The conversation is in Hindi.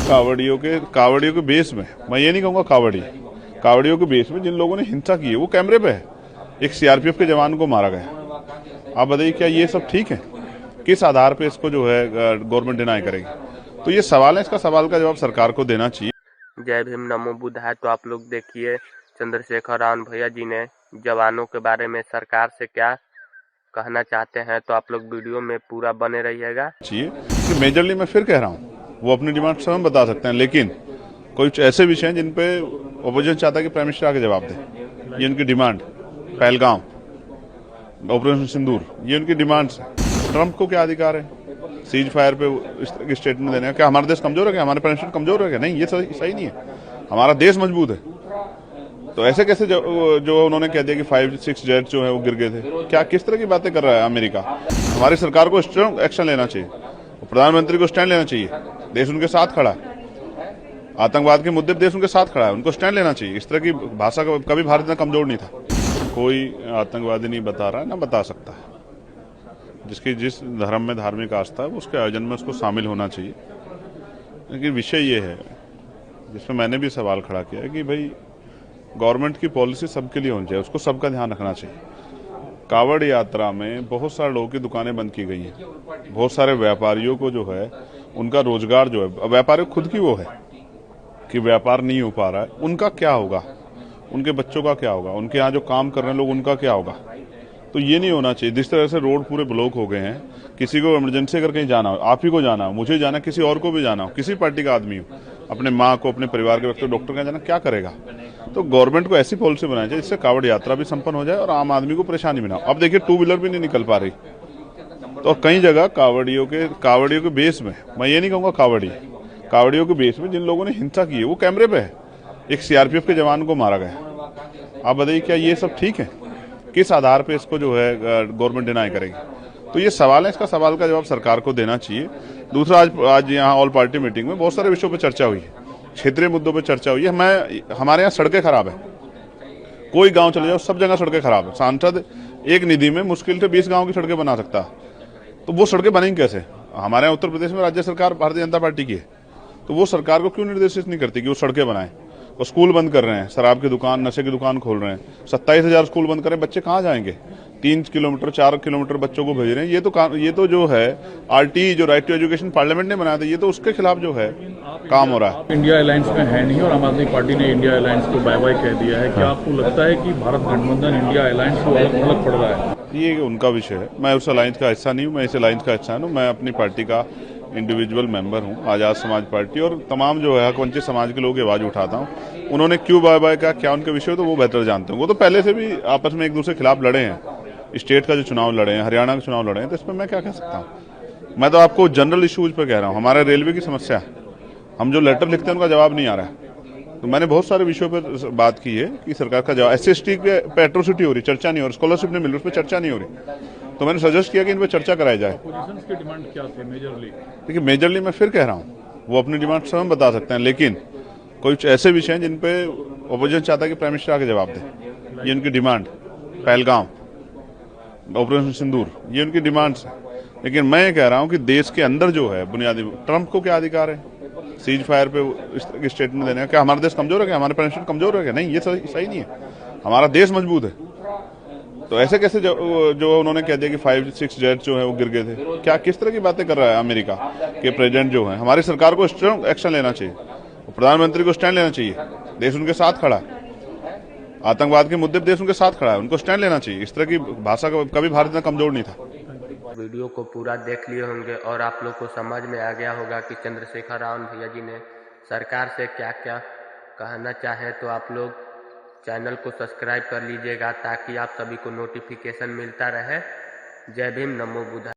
कावड़ियों के बेस में, मैं ये नहीं कहूँगा कावड़ियों के बेस में जिन लोगों ने हिंसा की है वो कैमरे पे है। एक सीआरपीएफ के जवान को मारा गया। आप बताइए क्या ये सब ठीक है? किस आधार पे इसको जो है गवर्नमेंट डिनाई करेगी? तो ये सवाल है, इसका सवाल का जवाब सरकार को देना चाहिए। जय भीम नमो बुद्धाय। तो आप लोग देखिए चंद्रशेखर रावण भैया जी ने जवानों के बारे में सरकार से क्या कहना चाहते हैं, तो आप लोग वीडियो में पूरा बने रहिएगा। चाहिए कि मेजरली मैं फिर कह रहा हूँ, वो अपनी डिमांड स्वयं बता सकते हैं, लेकिन कुछ ऐसे विषय हैं जिन पे ओपोजिशन चाहता है कि प्राइम मिनिस्टर आके जवाब दे। ये उनकी डिमांड, पहलगाम, ऑपरेशन सिंदूर, ये उनकी डिमांड्स है। ट्रंप को क्या अधिकार है सीज फायर पे इस तरह की स्टेटमेंट देने का? क्या हमारा देश कमजोर है क्या? हमारे प्राइम मिनिस्टर कमजोर है क्या? नहीं, ये सही नहीं है। हमारा देश मजबूत है। तो ऐसे कैसे जो उन्होंने कह दिया कि 5-6 जेट जो है वो गिर गए थे? क्या किस तरह की बातें कर रहा है अमेरिका? हमारी सरकार को स्ट्रांग एक्शन लेना चाहिए, प्रधानमंत्री को स्टैंड लेना चाहिए। देश उनके साथ खड़ा है। आतंकवाद के मुद्दे पर देश उनके साथ खड़ा है, उनको स्टैंड लेना चाहिए। इस तरह की भाषा का कभी भारत इतना कमजोर नहीं था। कोई आतंकवादी नहीं बता रहा है, ना बता सकता है। जिसकी जिस धर्म में धार्मिक आस्था है उसके आयोजन में उसको शामिल होना चाहिए। लेकिन विषय ये है जिसमें मैंने भी सवाल खड़ा किया है कि भाई गवर्नमेंट की पॉलिसी सबके लिए होनी चाहिए, उसको सबका ध्यान रखना चाहिए। कावड़ यात्रा में बहुत सारे लोगों की दुकानें बंद की गई हैं। बहुत सारे व्यापारियों को जो है उनका रोजगार जो है, व्यापारी खुद की वो है कि व्यापार नहीं हो पा रहा है, उनका क्या होगा? उनके बच्चों का क्या होगा? उनके यहाँ जो काम कर रहे हैं लोग, उनका क्या होगा? तो ये नहीं होना चाहिए। जिस तरह से रोड पूरे ब्लॉक हो गए हैं, किसी को इमरजेंसी अगर कहीं जाना हो, आप ही को जाना हो, मुझे जाना, किसी और को भी जाना हो, किसी पार्टी का आदमी हो, अपने माँ को, अपने परिवार के व्यक्ति डॉक्टर के जाना, क्या करेगा? तो गवर्नमेंट को ऐसी पॉलिसी बनानी चाहिए जिससे कावड़ यात्रा भी संपन्न हो जाए और आम आदमी को परेशानी भी ना हो। अब देखिए 2 व्हीलर भी नहीं निकल पा रही, तो कई जगह कावड़ियों के बेस में, मैं ये नहीं कहूँगा कावड़ियों के बेस में जिन लोगों ने हिंसा की है वो कैमरे पे है। एक सीआरपीएफ के जवान को मारा गया। आप बताइए क्या ये सब ठीक है? किस आधार पे इसको जो है गवर्नमेंट डिनाई करेगी? तो ये सवाल है, इसका सवाल का जवाब सरकार को देना चाहिए। दूसरा, आज यहाँ ऑल पार्टी मीटिंग में बहुत सारे विषयों पर चर्चा हुई है, क्षेत्रीय मुद्दों पर चर्चा हुई है। हमारे यहाँ सड़कें खराब है, कोई गांव चले जाओ सब जगह सड़कें खराब है। सांसद एक निधि में मुश्किल से 20 गांव की सड़कें बना सकता है, तो वो सड़कें बनेंगी कैसे? हमारे यहाँ उत्तर प्रदेश में राज्य सरकार भारतीय जनता पार्टी की है, तो वो सरकार को क्यों निर्देशित नहीं करती कि वो सड़कें बनाए? वो स्कूल बंद कर रहे हैं, शराब की दुकान, नशे की दुकान खोल रहे हैं, 27,000 स्कूल बंद करें, बच्चे कहाँ जाएंगे? 3 किलोमीटर 4 किलोमीटर बच्चों को भेज रहे हैं। ये तो जो है आरटी, जो राइट टू एजुकेशन पार्लियामेंट ने बनाया था, ये तो उसके खिलाफ जो है काम हो रहा है। इंडिया अलायंस में है नहीं और आम आदमी पार्टी ने इंडिया अलायंस को बाय बाय कह दिया है। क्या आपको लगता है कि भारत गठबंधन इंडिया अलायंस को अलग पड़ रहा है? ये उनका विषय है, मैं उस अलायंस का हिस्सा नहीं हूँ, मैं इस अलायंस का हिस्सा हूँ। मैं अपनी पार्टी का इंडिविजुअल मेंबर हूँ, आज़ाद समाज पार्टी, और तमाम जो है हकवंचित समाज के लोगों की आवाज़ उठाता हूँ। उन्होंने क्यों बाय बाय का, क्या उनके विषय, तो वो बेहतर जानते हैं। वो तो पहले से भी आपस में एक दूसरे के खिलाफ लड़े हैं। स्टेट का जो चुनाव लड़े हैं, हरियाणा का चुनाव लड़े हैं, तो इसमें मैं क्या कह सकता हूँ? मैं तो आपको जनरल इश्यूज पर कह रहा हूँ। हमारे रेलवे की समस्या है, हम जो लेटर लिखते हैं उनका जवाब नहीं आ रहा है। तो मैंने बहुत सारे विषयों पर बात की है कि सरकार का जवाब, SC/ST पे एट्रोसिटी हो रही, चर्चा नहीं हो रही, स्कॉलरशिप नहीं मिल रही, उस पर चर्चा नहीं हो रही। तो मैंने सजेस्ट किया कि इन पर चर्चा कराई जाए। अपोजिशन की डिमांड क्या थी मेजरली? देखिए मेजरली मैं फिर कह रहा हूँ, वो अपनी डिमांड स्वयं बता सकते हैं, लेकिन कुछ ऐसे विषय हैं जिन पे ओपोजिशन चाहता है कि प्राइम मिनिस्टर आके जवाब दे। ये उनकी डिमांड, पहलगाम, ऑपरेशन सिंदूर, ये उनकी डिमांड्स है। लेकिन मैं ये कह रहा हूँ कि देश के अंदर जो है बुनियादी, ट्रंप को क्या अधिकार है सीज फायर पे इस तरह की स्टेटमेंट देने का? क्या हमारा देश कमजोर है क्या? हमारे प्राइम मिनिस्टर कमजोर है क्या? नहीं, ये सही नहीं है। हमारा देश मजबूत है। तो ऐसे कैसे जो उन्होंने कह दिया कि 5-6 जेट जो है वो गिर गए थे? क्या किस तरह की बातें कर रहा है अमेरिका के प्रेसिडेंट जो है? हमारी सरकार को स्ट्रांग एक्शन लेना चाहिए, प्रधानमंत्री को स्टैंड लेना चाहिए। देश उनके साथ खड़ा है। आतंकवाद के मुद्दे पर देश उनके साथ खड़ा है, उनको स्टैंड लेना चाहिए। इस तरह की भाषा का कभी भारत इतना कमजोर नहीं था। वीडियो को पूरा देख लिए होंगे और आप लोग को समझ में आ गया होगा कि चंद्रशेखर रावण भैया जी ने सरकार से क्या क्या कहना चाहे। तो आप लोग चैनल को सब्सक्राइब कर लीजिएगा ताकि आप सभी को नोटिफिकेशन मिलता रहे। जय भीम नमो बुद्धाय।